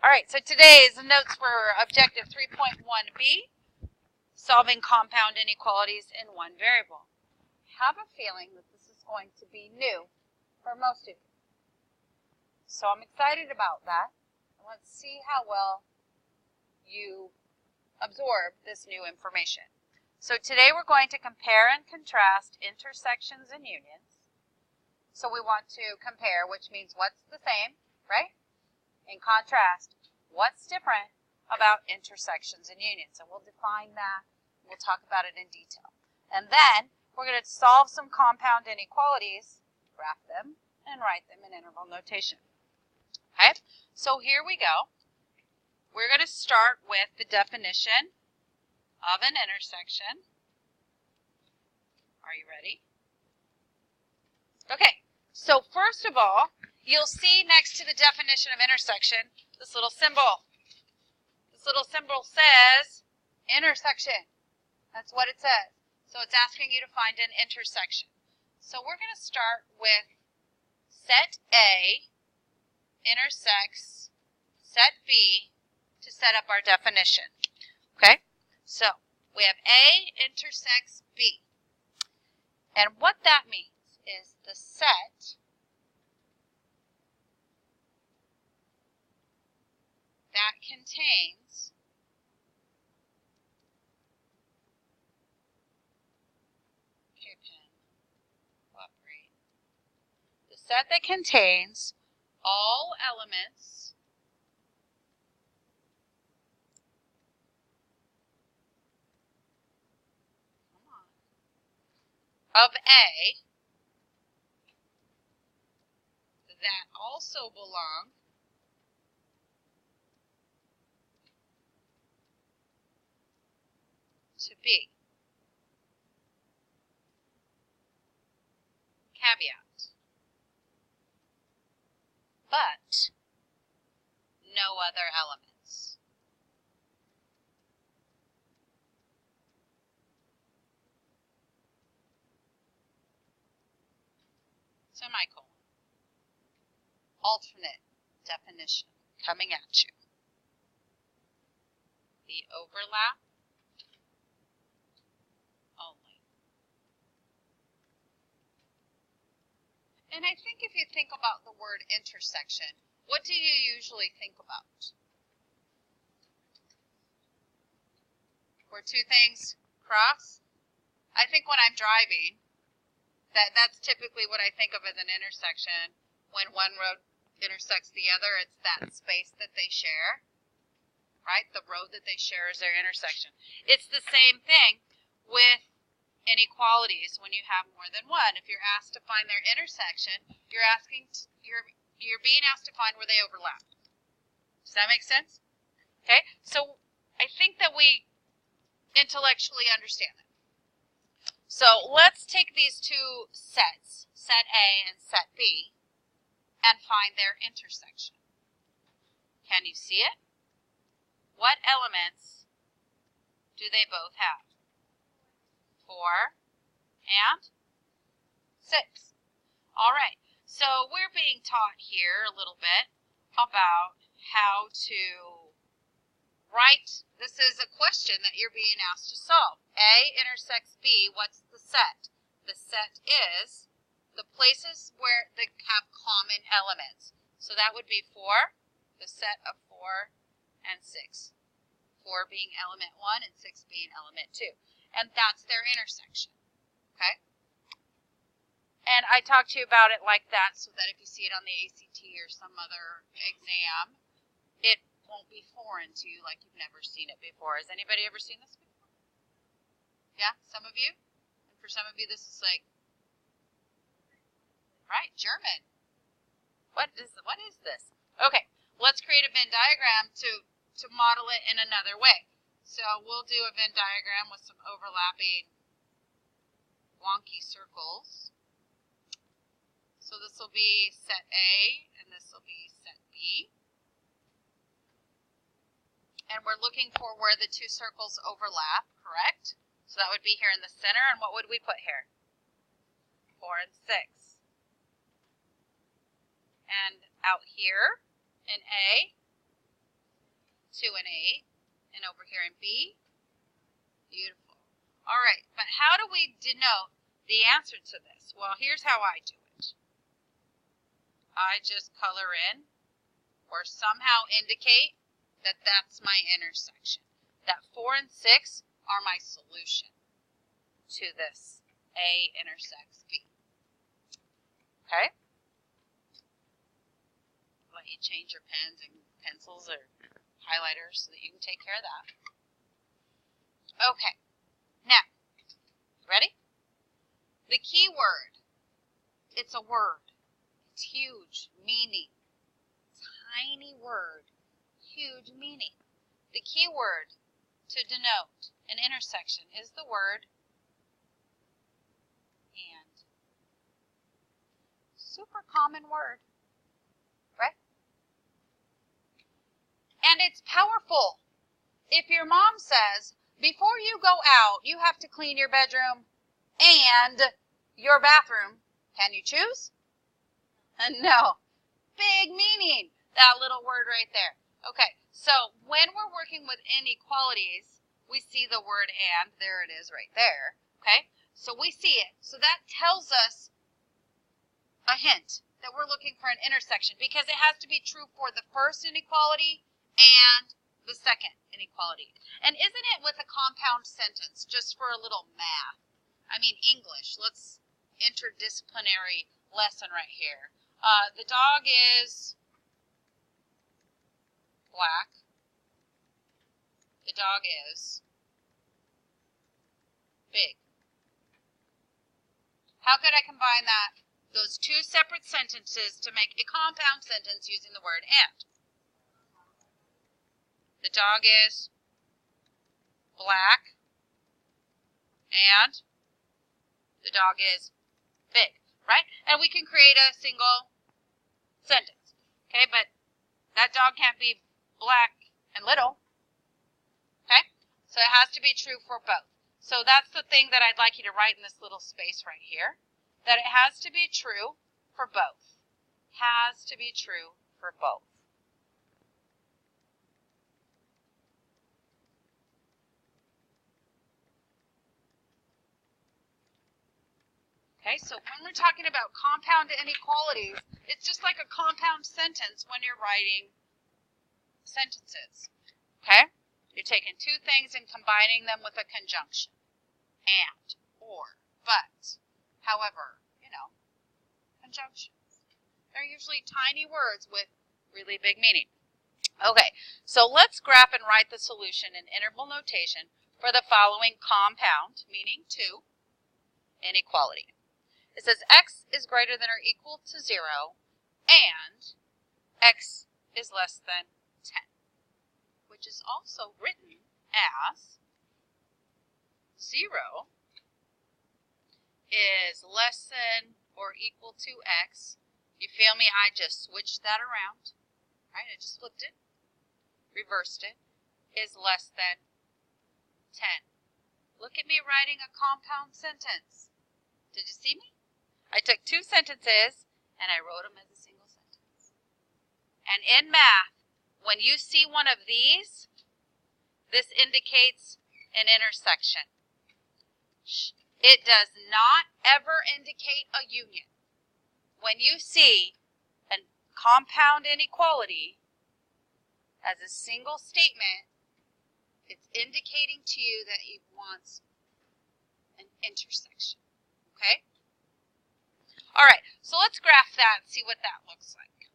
All right, so today's notes for objective 3.1b, solving compound inequalities in one variable. I have a feeling that this is going to be new for most of you. So I'm excited about that. Let's see how well you absorb this new information. So today we're going to compare and contrast intersections and unions. So we want to compare, which means what's the same, right? In contrast, what's different about intersections and unions? And we'll define that. We'll talk about it in detail. And then we're going to solve some compound inequalities, graph them, and write them in interval notation. Okay, so here we go. We're going to start with the definition of an intersection. Are you ready? Okay, so first of all, you'll see next to the definition of intersection this little symbol. This little symbol says intersection. That's what it says. So it's asking you to find an intersection. So we're going to start with set A intersects set B to set up our definition. Okay? So we have A intersects B. And what that means is the set that contains the set that contains all elements of A that also belong to B. Caveat. But no other elements. Semicolon. Alternate definition coming at you. The overlap only. And I think if you think about the word intersection, what do you usually think about? Where two things cross? I think when I'm driving, that's typically what I think of as an intersection. When one road intersects the other, it's that space that they share, right? The road that they share is their intersection. It's the same thing with inequalities when you have more than one. If you're asked to find their intersection, you're being asked to find where they overlap. Does that make sense? Okay, so I think that we intellectually understand that. So let's take these two sets, set A and set B, and find their intersection. Can you see it? What elements do they both have? 4 and 6. All right, so we're being taught here a little bit about how to write. This is a question that you're being asked to solve. A intersects B, what's the set? The set is the places where they have common elements. So that would be 4, the set of 4 and 6. 4 being element 1 and 6 being element 2. And that's their intersection, okay? And I talked to you about it like that so that if you see it on the ACT or some other exam, it won't be foreign to you like you've never seen it before. Has anybody ever seen this before? Yeah, some of you? And for some of you, this is like, right, German. What is this? Okay, let's create a Venn diagram to model it in another way. So we'll do a Venn diagram with some overlapping wonky circles. So this will be set A and this will be set B. And we're looking for where the two circles overlap, correct? So that would be here in the center, and what would we put here? 4 and 6. And out here in A, 2 and 8. And over here in B. Beautiful. All right, but how do we denote the answer to this? Well, here's how I do it. I just color in or somehow indicate that that's my intersection. That 4 and 6 are my solution to this A intersects B. Okay? Let you change your pens and pencils or highlighters so that you can take care of that. Okay. Now, ready? The key word. It's a word. It's huge, meaning. Tiny word, huge meaning. The key word to denote an intersection is the word and. Super common word, right? And it's powerful. If your mom says, before you go out, you have to clean your bedroom and your bathroom, can you choose? No. Big meaning. That little word right there. Okay, so when we're working with inequalities, we see the word and. There it is right there. Okay, so we see it. So that tells us a hint that we're looking for an intersection because it has to be true for the first inequality and the second inequality. And isn't it with a compound sentence, just for a little math? I mean, English. Let's interdisciplinary lesson right here. The dog is black. The dog is big. How could I combine those two separate sentences to make a compound sentence using the word and? The dog is black and the dog is big, right? And we can create a single sentence, okay? But that dog can't be black and little, okay? So it has to be true for both. So that's the thing that I'd like you to write in this little space right here, that it has to be true for both. Has to be true for both. Okay, so when we're talking about compound inequalities, it's just like a compound sentence when you're writing sentences. Okay? You're taking two things and combining them with a conjunction. And, or, but, however, conjunctions. They're usually tiny words with really big meaning. Okay, so let's graph and write the solution in interval notation for the following compound, meaning 2, inequality. It says x is greater than or equal to 0 and x is less than 10, which is also written as 0 is less than or equal to x. You feel me? I just switched that around. Right? I just flipped it, reversed it, is less than 10. Look at me writing a compound sentence. Did you see me? I took two sentences and I wrote them as a single sentence. And in math, when you see one of these, this indicates an intersection. It does not ever indicate a union. When you see a compound inequality as a single statement, it's indicating to you that it wants an intersection. Okay? All right, so let's graph that and see what that looks like.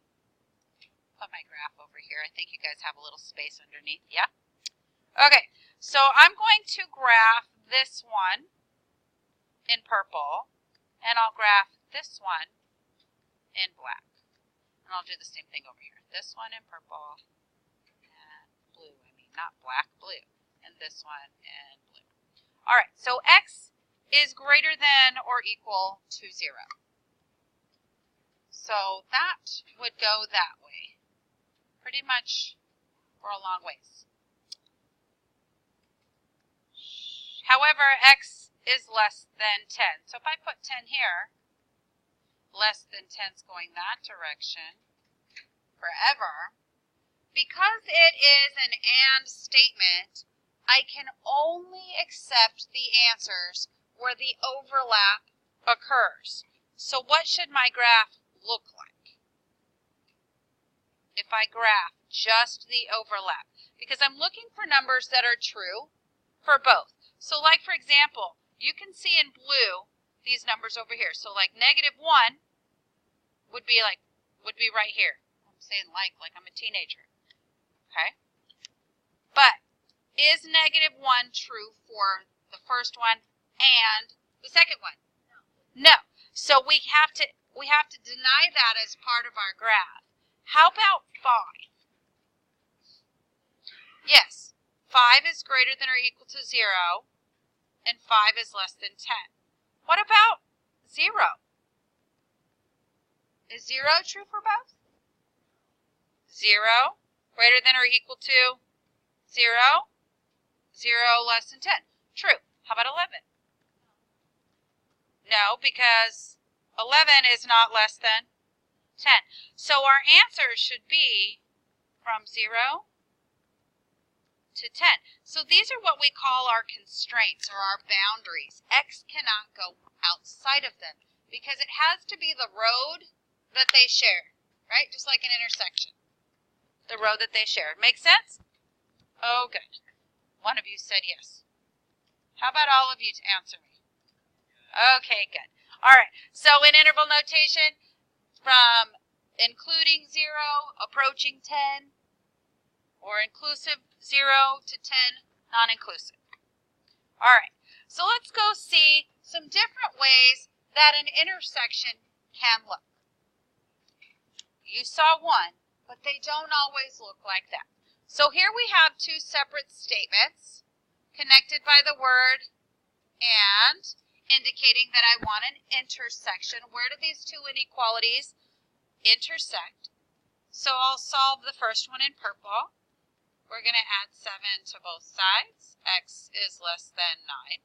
Put my graph over here. I think you guys have a little space underneath. Yeah? Okay, so I'm going to graph this one in purple, and I'll graph this one in black. And I'll do the same thing over here. This one in purple and blue. I mean, not black, blue. And this one in blue. All right, so x is greater than or equal to 0. So that would go that way. Pretty much for a long ways. However, x is less than 10. So if I put 10 here, less than 10 is going that direction forever. because it is an and statement, I can only accept the answers where the overlap occurs. So what should my graph look like? If I graph just the overlap, because I'm looking for numbers that are true for both. So like for example, you can see in blue these numbers over here. So like -1 would be right here. I'm saying like I'm a teenager. Okay? But is -1 true for the first one and the second one? No. So we have to deny that as part of our graph. How about 5? Yes, 5 is greater than or equal to 0, and 5 is less than 10. What about 0? Is 0 true for both? 0 greater than or equal to 0, 0 less than 10. True. How about 11? No, because 11 is not less than 10. So our answer should be from 0 to 10. So these are what we call our constraints or our boundaries. X cannot go outside of them because it has to be the road that they share, right? Just like an intersection. The road that they share. Make sense? Oh, good. One of you said yes. How about all of you to answer me? Okay, good. All right. So in interval notation, from including 0, approaching 10, or inclusive 0 to 10, non-inclusive. All right. So let's go see some different ways that an intersection can look. You saw one, but they don't always look like that. So here we have two separate statements connected by the word and, indicating that I want an intersection. Where do these two inequalities intersect? So I'll solve the first one in purple. We're going to add 7 to both sides. X is less than 9.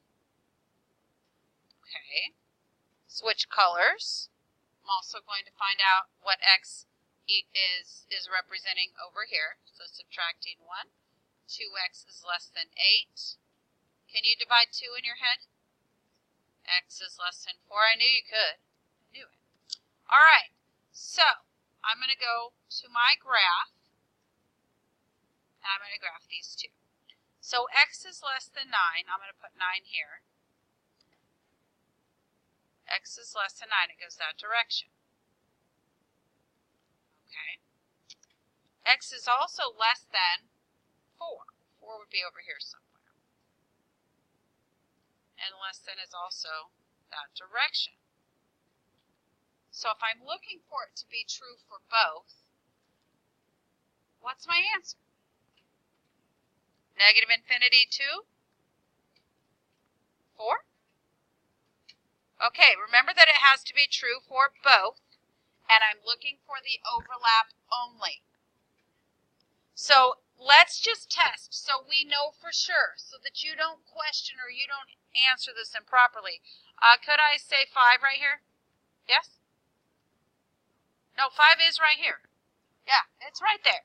Okay. Switch colors. I'm also going to find out what X is representing over here. So subtracting 1. 2X is less than 8. Can you divide 2 in your head? X is less than 4. I knew you could. I knew it. All right. So I'm going to go to my graph. And I'm going to graph these two. So X is less than 9. I'm going to put 9 here. X is less than 9. It goes that direction. Okay. X is also less than 4. 4 would be over here somewhere. And less than is also that direction. So if I'm looking for it to be true for both, what's my answer? -infinity to 4? Okay, remember that it has to be true for both, and I'm looking for the overlap only. So let's just test so we know for sure, so that you don't question or you don't answer this improperly. Could I say 5 right here? Yes? No, 5 is right here. Yeah, it's right there.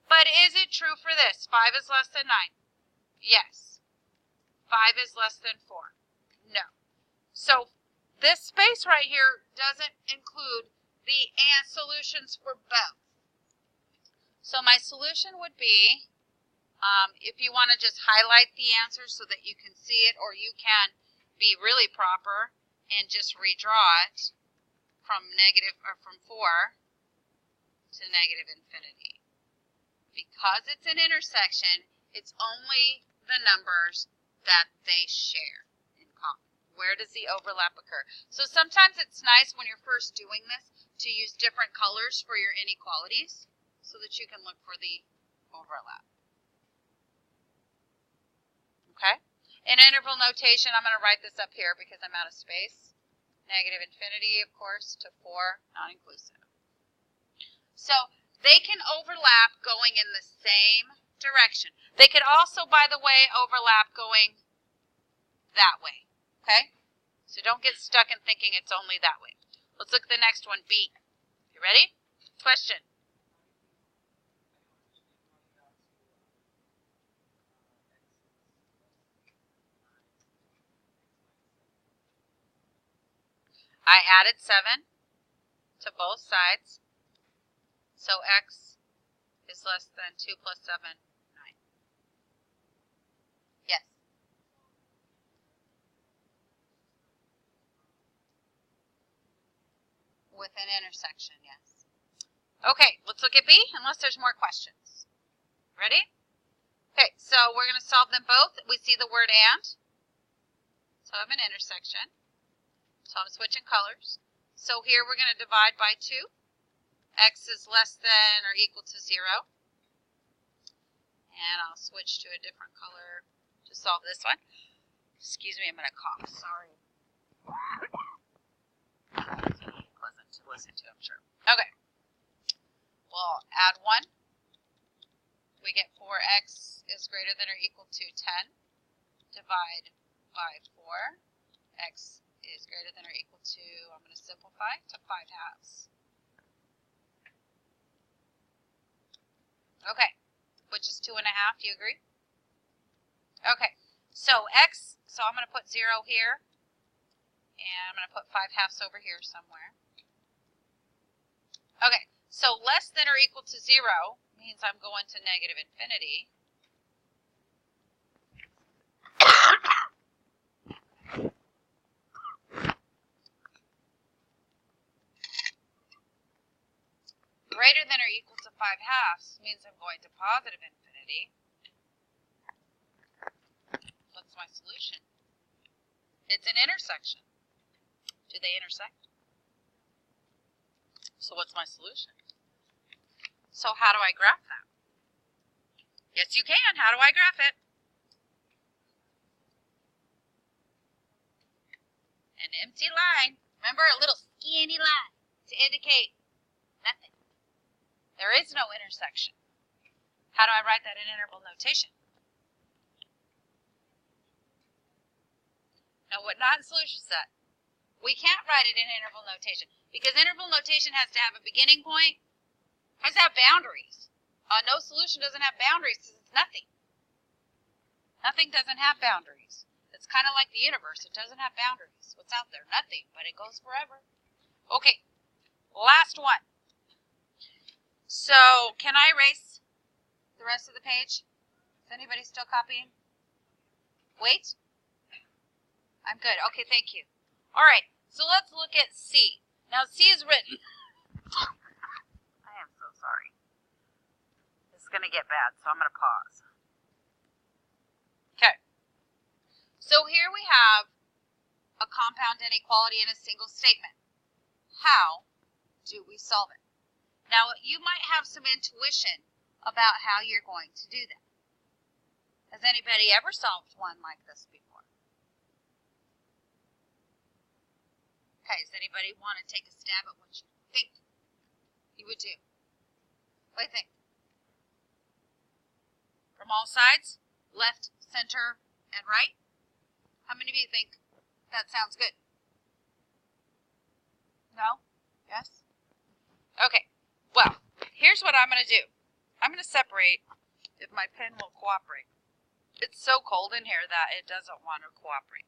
But is it true for this? 5 is less than 9. Yes. 5 is less than 4. No. So this space right here doesn't include the and solutions for both. So my solution would be, if you want to just highlight the answer so that you can see it, or you can be really proper and just redraw it from 4 to -infinity. Because it's an intersection, it's only the numbers that they share in common. Where does the overlap occur? So sometimes it's nice when you're first doing this to use different colors for your inequalities so that you can look for the overlap. Okay? In interval notation, I'm going to write this up here because I'm out of space. -infinity, of course, to 4, non-inclusive. So they can overlap going in the same direction. They could also, by the way, overlap going that way. Okay? So don't get stuck in thinking it's only that way. Let's look at the next one, B. You ready? Question. I added 7 to both sides, so x is less than 2 plus 7, 9. Yes? With an intersection, yes. Okay, let's look at B, unless there's more questions. Ready? Okay, so we're going to solve them both. We see the word and. So I have an intersection. So I'm switching colors. So here we're going to divide by 2. X is less than or equal to 0. And I'll switch to a different color to solve this one. Excuse me, I'm going to cough. Sorry. Pleasant to listen to, I'm sure. Okay. We'll add 1. We get 4x is greater than or equal to 10. Divide by 4. X is greater than or equal to, I'm going to simplify, to 5/2. Okay, which is 2.5, do you agree? Okay, so x, so I'm going to put 0 here, and I'm going to put 5/2 over here somewhere. Okay, so less than or equal to 0 means I'm going to negative infinity. Greater than or equal to 5/2 means I'm going to positive infinity. What's my solution? It's an intersection. Do they intersect? So what's my solution? So how do I graph that? Yes, you can. How do I graph it? An empty line. Remember, a little skinny line to indicate nothing. There is no intersection. How do I write that in interval notation? Now, what not in solution set? We can't write it in interval notation because interval notation has to have a beginning point, has to have boundaries. No solution doesn't have boundaries because it's nothing. Nothing doesn't have boundaries. It's kind of like the universe. It doesn't have boundaries. What's out there? Nothing, but it goes forever. Okay, last one. So, can I erase the rest of the page? Is anybody still copying? Wait. I'm good. Okay, thank you. All right, so let's look at C. Now, C is written. I am so sorry. This is going to get bad, so I'm going to pause. Okay. So here we have a compound inequality in a single statement. How do we solve it? Now, you might have some intuition about how you're going to do that. Has anybody ever solved one like this before? Okay, does anybody want to take a stab at what you think you would do? What do you think? From all sides? Left, center, and right? How many of you think that sounds good? No? Yes? Okay. Well, here's what I'm going to do. I'm going to separate, if my pen will cooperate. It's so cold in here that it doesn't want to cooperate.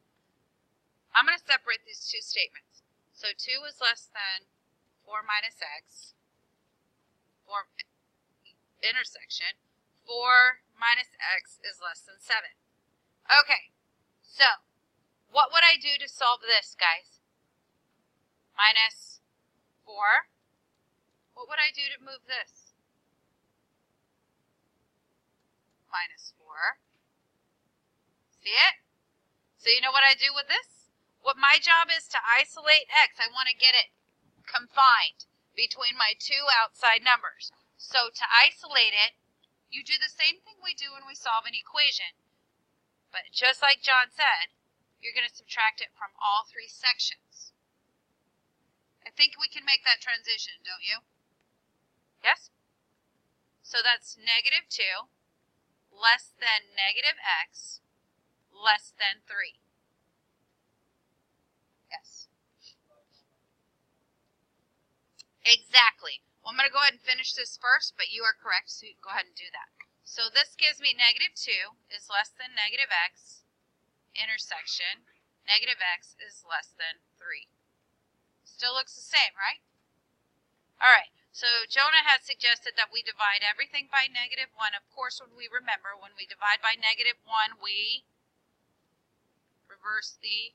I'm going to separate these two statements. So 2 is less than 4 minus x, or intersection. 4 minus x is less than 7. Okay, so what would I do to solve this, guys? Minus 4. What would I do to move this? Minus 4. See it? So you know what I do with this? What my job is to isolate x. I want to get it confined between my two outside numbers. So to isolate it, you do the same thing we do when we solve an equation. But just like John said, you're going to subtract it from all 3 sections. I think we can make that transition, don't you? Yes? So that's negative 2 less than negative x less than 3. Yes. Exactly. Well, I'm going to go ahead and finish this first, but you are correct, so you can go ahead and do that. So this gives me negative 2 is less than negative x intersection. Negative x is less than 3. Still looks the same, right? All right. So Jonah has suggested that we divide everything by -1. Of course, when we divide by -1, we reverse the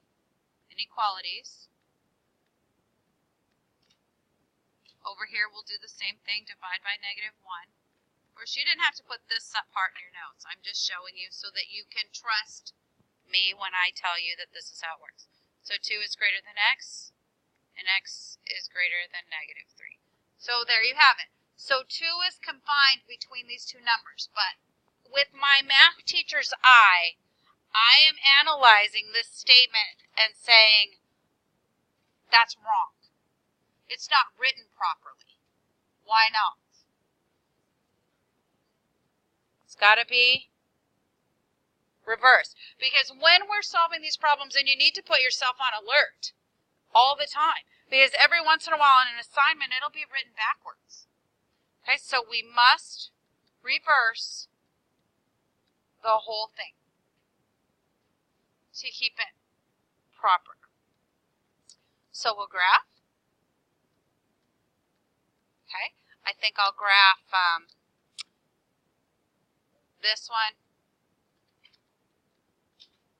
inequalities. Over here, we'll do the same thing, divide by -1. Of course, you didn't have to put this part in your notes. I'm just showing you so that you can trust me when I tell you that this is how it works. So 2 is greater than x, and x is greater than -3. So there you have it. So 2 is confined between these two numbers, but with my math teacher's eye, I am analyzing this statement and saying, that's wrong. It's not written properly. Why not? It's got to be reversed. Because when we're solving these problems, and you need to put yourself on alert all the time, because every once in a while in an assignment, it'll be written backwards. Okay, so we must reverse the whole thing to keep it proper. So we'll graph. Okay, I think I'll graph this one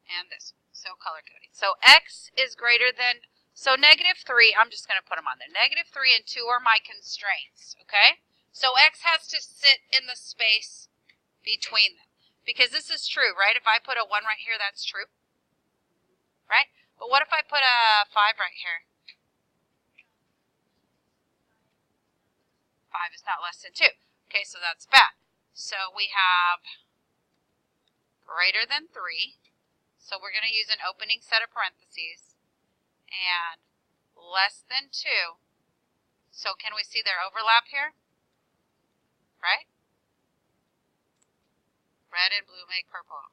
and this one. So color coding. So x is greater than, so -3, I'm just going to put them on there. -3 and 2 are my constraints, okay? So x has to sit in the space between them. Because this is true, right? If I put a 1 right here, that's true. Right? But what if I put a 5 right here? 5 is not less than 2. Okay, so that's bad. So we have greater than 3. So we're going to use an opening set of parentheses. And less than 2. So can we see their overlap here? Right? Red and blue make purple.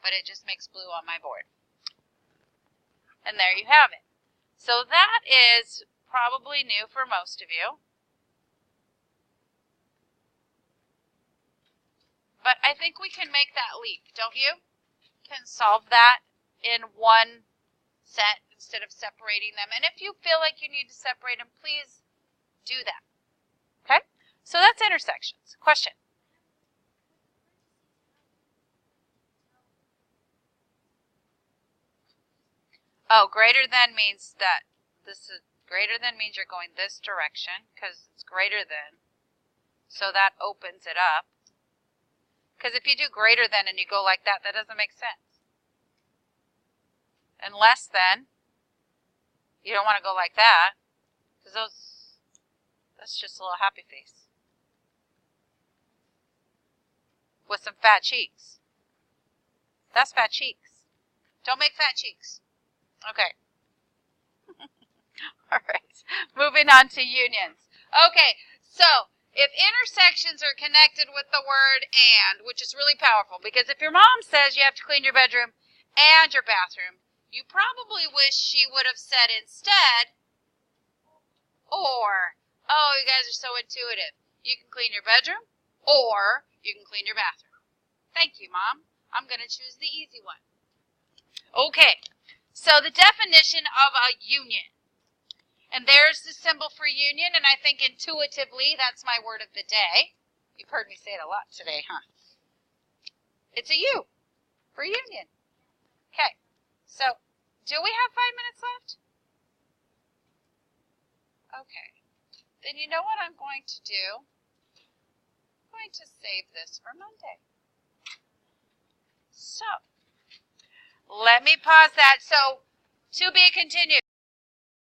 But it just makes blue on my board. And there you have it. So that is probably new for most of you. But I think we can make that leap, don't you? Can solve that in one set instead of separating them. And if you feel like you need to separate them, please do that. Okay? So that's intersections. Question? Oh, greater than means that this is greater than means you're going this direction because it's greater than. So that opens it up. Because if you do greater than and you go like that, that doesn't make sense. And less than, you don't want to go like that because that's just a little happy face with some fat cheeks. That's fat cheeks. Don't make fat cheeks. Okay. All right. Moving on to unions. Okay. So if intersections are connected with the word and, which is really powerful, because if your mom says you have to clean your bedroom and your bathroom, you probably wish she would have said instead, or, oh, you guys are so intuitive. You can clean your bedroom or you can clean your bathroom. Thank you, Mom. I'm going to choose the easy one. Okay. So the definition of a union. And there's the symbol for union, and I think intuitively that's my word of the day. You've heard me say it a lot today, huh? It's a U for union. Okay, so do we have 5 minutes left? Okay, then you know what I'm going to do? I'm going to save this for Monday. So, let me pause that. So, to be continued.